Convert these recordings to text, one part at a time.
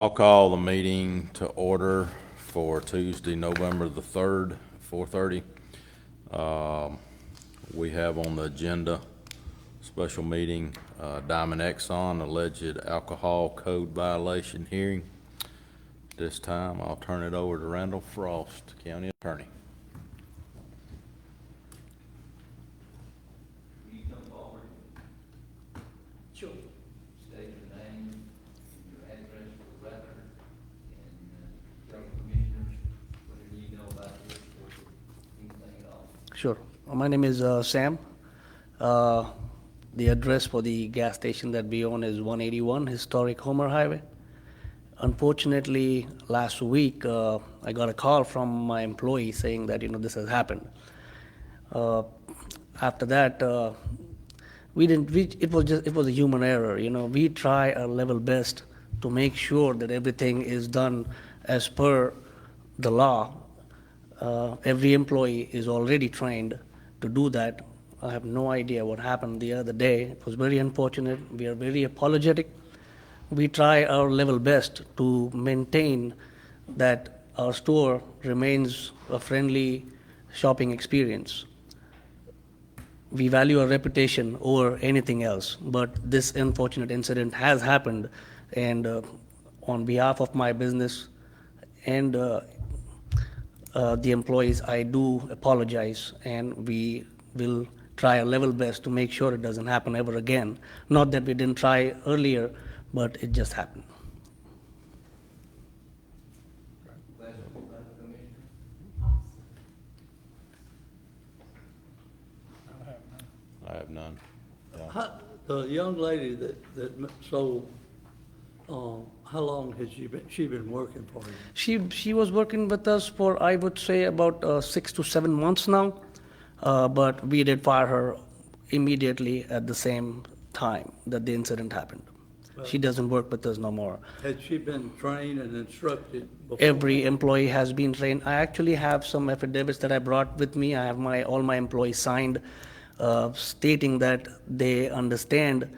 I'll call the meeting to order for Tuesday, November the 3rd, 4:30. We have on the agenda, special meeting, Diamond Exxon alleged alcohol code violation hearing. This time, I'll turn it over to Randall Frost, County Attorney. Will you come forward? Sure. State your name, your address for the record, and tell the commissioners whether you know about this or anything at all. Sure. My name is Sam. The address for the gas station that we own is 181 Historic Homer Highway. Unfortunately, last week, I got a call from my employee saying that, this has happened. After that, it was a human error. We try our level best to make sure that everything is done as per the law. Every employee is already trained to do that. I have no idea what happened the other day. It was very unfortunate. We are very apologetic. We try our level best to maintain that our store remains a friendly shopping experience. We value our reputation over anything else, but this unfortunate incident has happened, and on behalf of my business and the employees, I do apologize, and we will try our level best to make sure it doesn't happen ever again. Not that we didn't try earlier, but it just happened. Questions about the commissioner? I have none. The young lady that sold, how long has she been working for you? She was working with us for, I would say, about 6 to 7 months now, but we did fire her immediately at the same time that the incident happened. She doesn't work with us no more. Had she been trained and instructed before? Every employee has been trained. I actually have some affidavits that I brought with me. I have all my employees signed, stating that they understand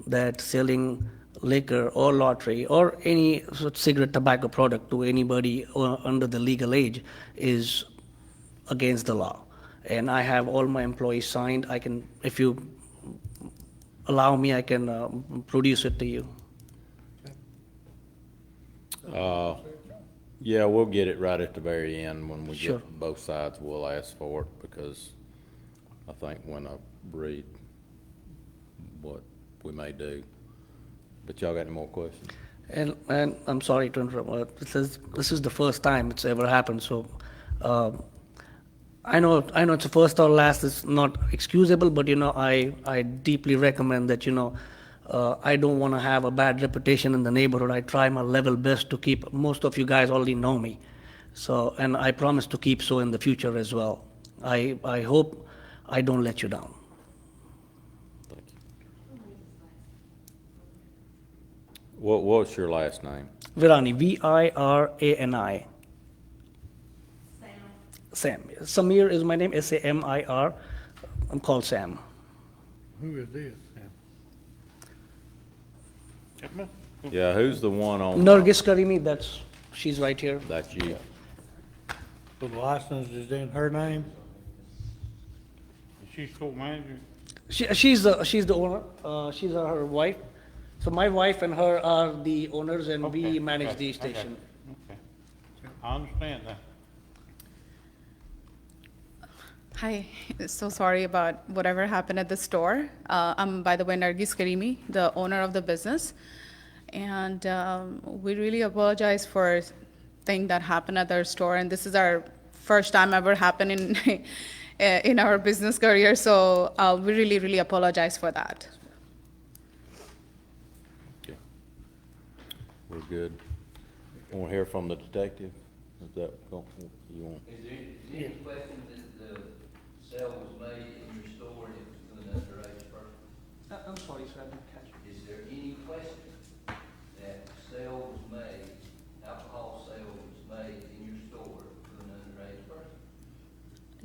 that selling liquor or lottery or any cigarette tobacco product to anybody under the legal age is against the law. And I have all my employees signed. I can, if you allow me, I can produce it to you. Yeah, we'll get it right at the very end when we Sure. get both sides. We'll ask for it because I think when I read what we may do. But y'all got any more questions? And I'm sorry to interrupt. This is the first time it's ever happened. So I know it's the first or last. It's not excusable, but I deeply recommend that I don't want to have a bad reputation in the neighborhood. I try my level best to keep. Most of you guys already know me, and I promise to keep so in the future as well. I hope I don't let you down. Thank you. What's your last name? Virani, Virani. Sam. Samir is my name, Samir. I'm called Sam. Who is this? Yeah, who's the one on? Nargis Karimi, she's right here. That's you. So the license is in her name? Is she store manager? She's the owner. She's her wife. So my wife and her are the owners, and we Okay, manage okay, the I got station. you. Okay. I understand that. Hi, so sorry about whatever happened at the store. I'm, by the way, Nargis Karimi, the owner of the business. And we really apologize for thing that happened at our store. And this is our first time ever happened in, in our business career. So we really, really apologize for that. Okay. We're good. Want to hear from the detective? Is that, you want? Is there any question that the sale was made in your store and it was to an underage person? I'm sorry, sir, I didn't catch you. Is there any question that sale was made, alcohol sale was made in your store to an underage person?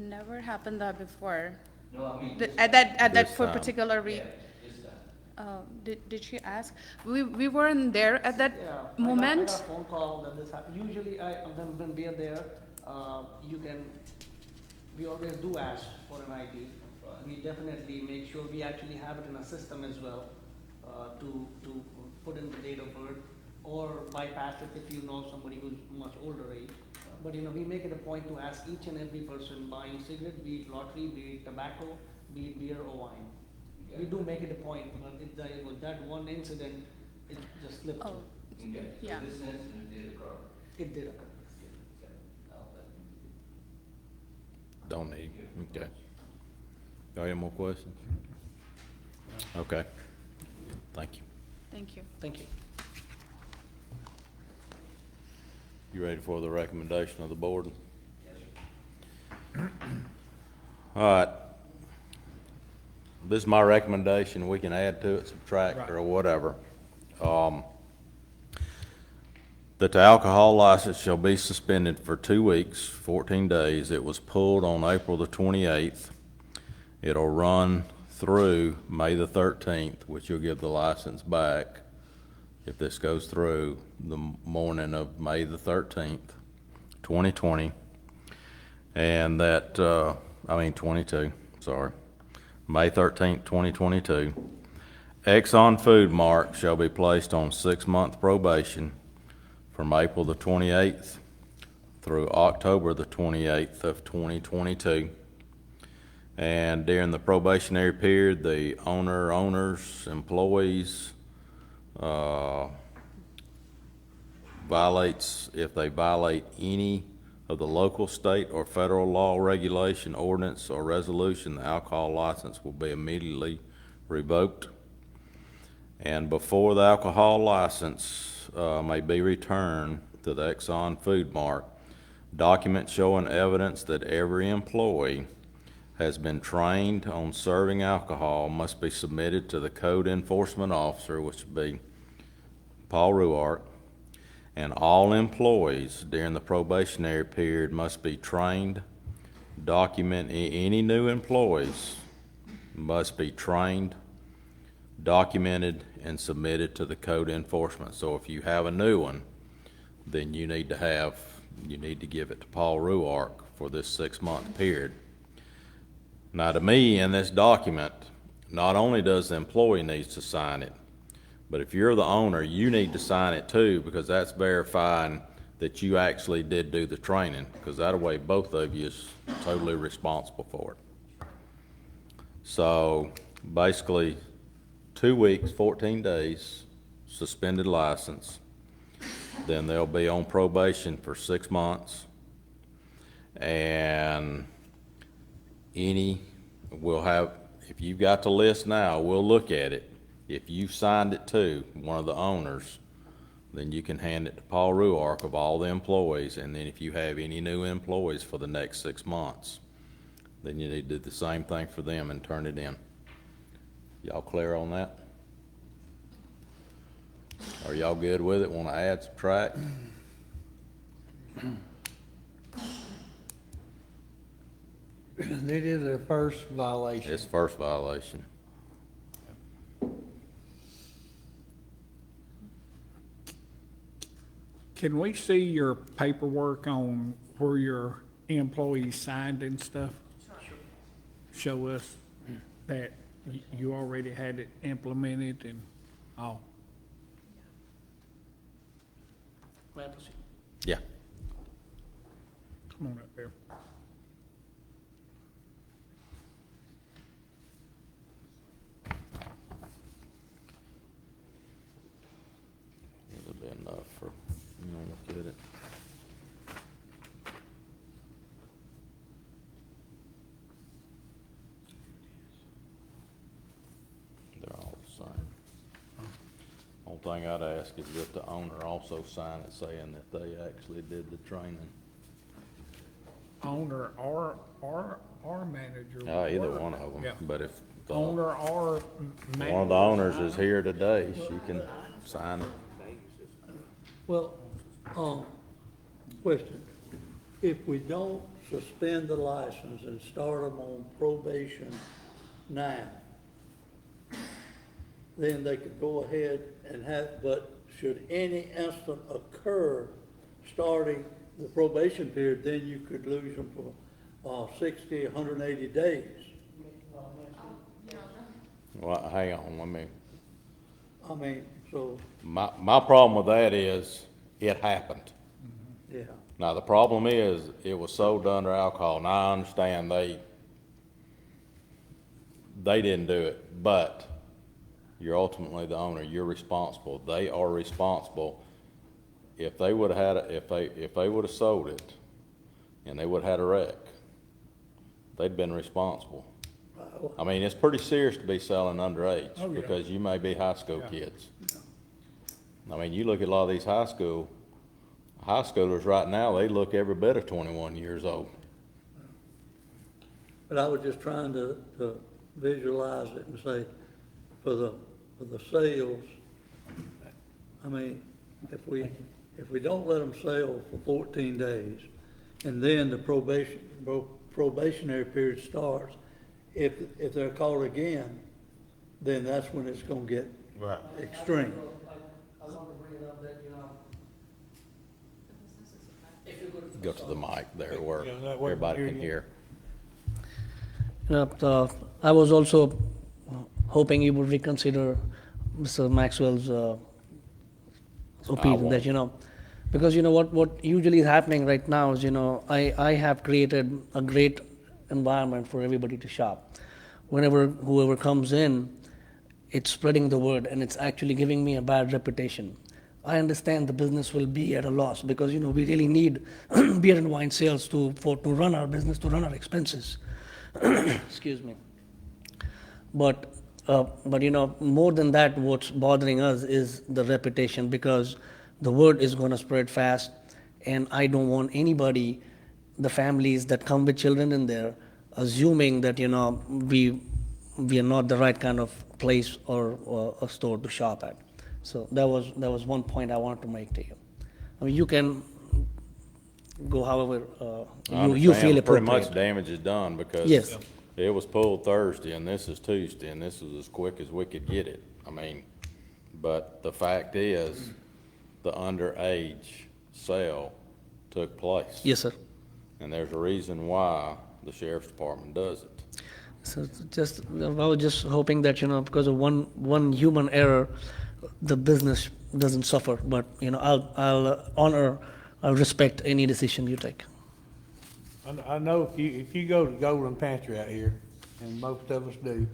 Never happened that before. No, I mean. At that This for time. particular Yeah, reason. this Did she ask? We weren't there at that Yeah, moment. I got a phone call that this happened. Usually, when we are there, we always do ask for an ID. We definitely make sure we actually have it in a system as well, to put in the date of birth, or bypass it if you know somebody who's much older age. But, we make it a point to ask each and every person buying cigarette, be it lottery, be it tobacco, be it beer or wine. We do make it a point, but with that one incident, it just slipped Oh, through. Okay, so Yeah. this incident did occur. It did occur. Okay, I'll let them- Don't need, okay. Got any more questions? Okay. Thank you. thank you. Thank you. You ready for the recommendation of the board? Yes, sir. All right. This is my recommendation. We can add to it, subtract, or whatever. That the alcohol license shall be suspended for 2 weeks, 14 days. It was pulled on April the 28th. It'll run through May the 13th, which you'll give the license back if this goes through the morning of May the 13th, 2020. And that, 22, sorry. May 13th, 2022. Exxon Food Mart shall be placed on 6-month probation from April the 28th through October the 28th of 2022. And during the probationary period, the owners, employees, if they violate any of the local, state, or federal law, regulation, ordinance, or resolution, the alcohol license will be immediately revoked. And before the alcohol license may be returned to the Exxon Food Mart, documents showing evidence that every employee has been trained on serving alcohol must be submitted to the code enforcement officer, which would be Paul Ruark, and all employees during the probationary period must be trained. Any new employees must be trained, documented, and submitted to the code enforcement. So if you have a new one, then you need to give it to Paul Ruark for this 6-month period. Now, to me, in this document, not only does the employee needs to sign it, but if you're the owner, you need to sign it too, because that's verifying that you actually did do the training, because that way both of you is totally responsible for it. So basically, 2 weeks, 14 days, suspended license. Then they'll be on probation for 6 months. And if you've got the list now, we'll look at it. If you signed it to one of the owners, then you can hand it to Paul Ruark of all the employees. And then if you have any new employees for the next 6 months, then you need to do the same thing for them and turn it in. Y'all clear on that? Are y'all good with it? Want to add, subtract? It is a first violation. It's first violation. Can we see your paperwork on where your employees signed and stuff? Show us that you already had it implemented and all. Glad to see. Yeah. Come on up there. It'll be enough for, look at it. They're all the same. Only thing I'd ask is that the owner also sign it saying that they actually did the training. Owner or manager. Either one of them, Yeah. but if the- Owner or manager. one of the owners is here today, she can sign it. Well, question, if we don't suspend the license and start them on probation now, then they could go ahead and have, but should any incident occur starting the probation period, then you could lose them for 60, 180 days. Well, hang on, let me, I mean, so, my problem with that is, it happened. yeah. Now, the problem is, it was sold under alcohol, and I understand they didn't do it, but you're ultimately the owner, you're responsible, they are responsible. If they would've had, if they would've sold it, and they would've had a wreck, they'd been responsible. I mean, it's pretty serious to be selling underage, Oh, yeah. because you may be high school kids. I mean, you look at a lot of these high schoolers right now, they look every bit of 21 years old. But I was just trying to visualize it and say, for the sales, I mean, if we don't let them sell for 14 days, and then the probationary period starts, if they're caught again, then that's when it's gonna get extreme. I want to bring it up that, if you could. Go to the mic there where Yeah, that way we everybody hear can you. hear. I was also hoping you would reconsider Mr. Maxwell's opinion that, because what usually is happening right now is, I have created a great environment for everybody to shop. Whenever whoever comes in, it's spreading the word and it's actually giving me a bad reputation. I understand the business will be at a loss because, we really need beer and wine sales to run our business, to run our expenses. Excuse me. But more than that, what's bothering us is the reputation because the word is going to spread fast, and I don't want anybody, the families that come with children in there, assuming that we are not the right kind of place or a store to shop at. So that was one point I wanted to make to you. I mean, you can go however I you feel understand pretty appropriate. much damage is done because Yes. it was pulled Thursday and this is Tuesday and this is as quick as we could get it. I mean, but the fact is, the underage sale took place. Yes, sir. And there's a reason why the sheriff's department does it. So I was just hoping that, because of one human error, the business doesn't suffer. But, I'll respect any decision you take. I know if you go to Golden Pantry out here, and most of us do,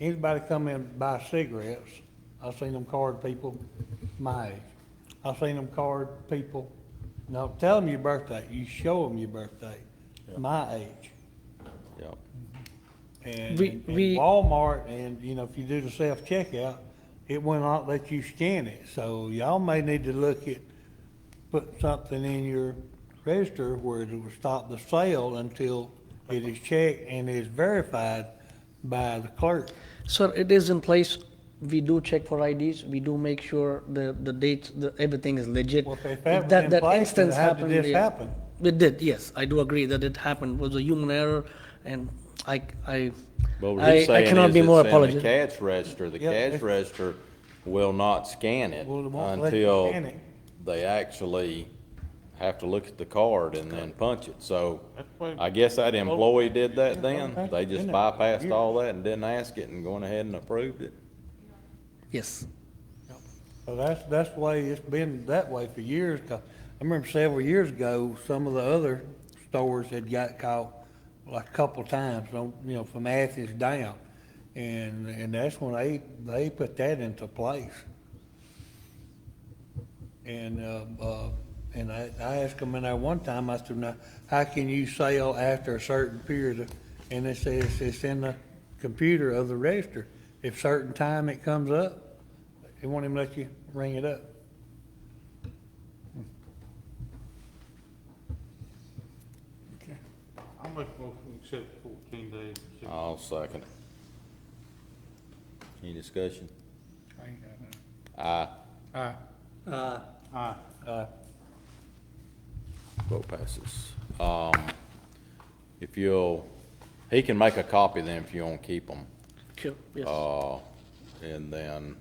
anybody come in and buy cigarettes, I've seen them card people my age. I've seen them card people, tell them your birthday, you show them your birthday, my age. Yep. And We- and we- Walmart, and, if you do the self-checkout, it will not let you scan it. So y'all may need to look at, put something in your register where it will stop the sale until it is checked and is verified by the clerk. Sir, it is in place. We do check for IDs. We do make sure the dates, everything is legit. Well, if that was in place, then how did this yeah. happen? It did, yes. I do agree that it happened. It was a human error, and I But what I he's saying cannot is be more it's in the apologetic. cash register. The Yeah, cash it's- register will not scan it Well, it won't let you until scan it. they actually have to look at the card and then punch it. So That's what- I guess that employee did that then. Okay. They just Been there bypassed years. all that and didn't ask it and went ahead and approved it. Yes. So that's the way, it's been that way for years. 'Cause I remember several years ago, some of the other stores had got caught like a couple of times, from Athens down. And that's when they put that into place. And I asked them in there one time, I said, now, how can you sell after a certain period? And they said, it's in the computer of the register. If certain time it comes up, it won't even let you ring it up. I'll make a motion to accept 14 days. I'll second it. Any discussion? I ain't got none. Aye. Aye. Vote passes. If he can make a copy of them if you want to keep them. Sure. Yes. And then,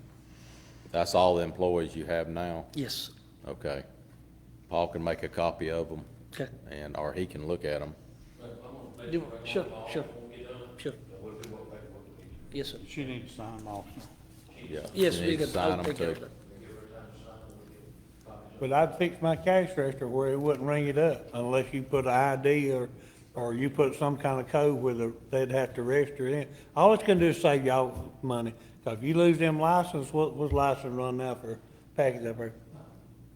that's all the employees you have now? Yes, Okay. Paul can make a copy of them, okay. and, or he can look at them. Sure, sure, sure. Yes, sir. She needs to sign them off. Yeah. Yes, You we need to can, sign I'll 'em take care too. of that. But I'd fix my cash register where it wouldn't ring it up unless you put an ID or you put some kind of code where they'd have to register it in. All it's gonna do is save y'all money. 'Cause if you lose them license, what's license run now for package up there?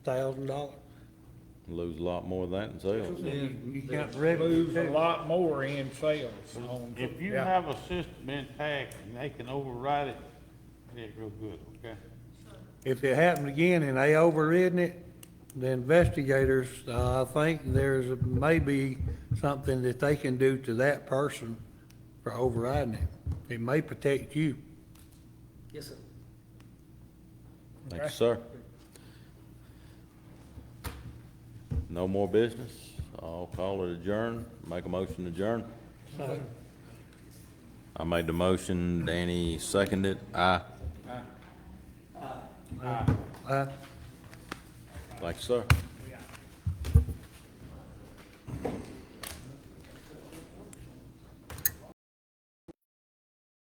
$1,000? Lose a lot more of that in sales. You got revenue Lose a too. lot more in sales on. If you yeah. have a system intact and they can override it, it's real good, okay? If it happened again and they overridden it, the investigators, I think there's maybe something that they can do to that person for overriding it. It may protect you. Yes, sir. Thank you, sir. No more business? I'll call it adjourned. Make a motion to adjourn. I made the motion, Danny seconded. Aye. Uh, Thank you, sir.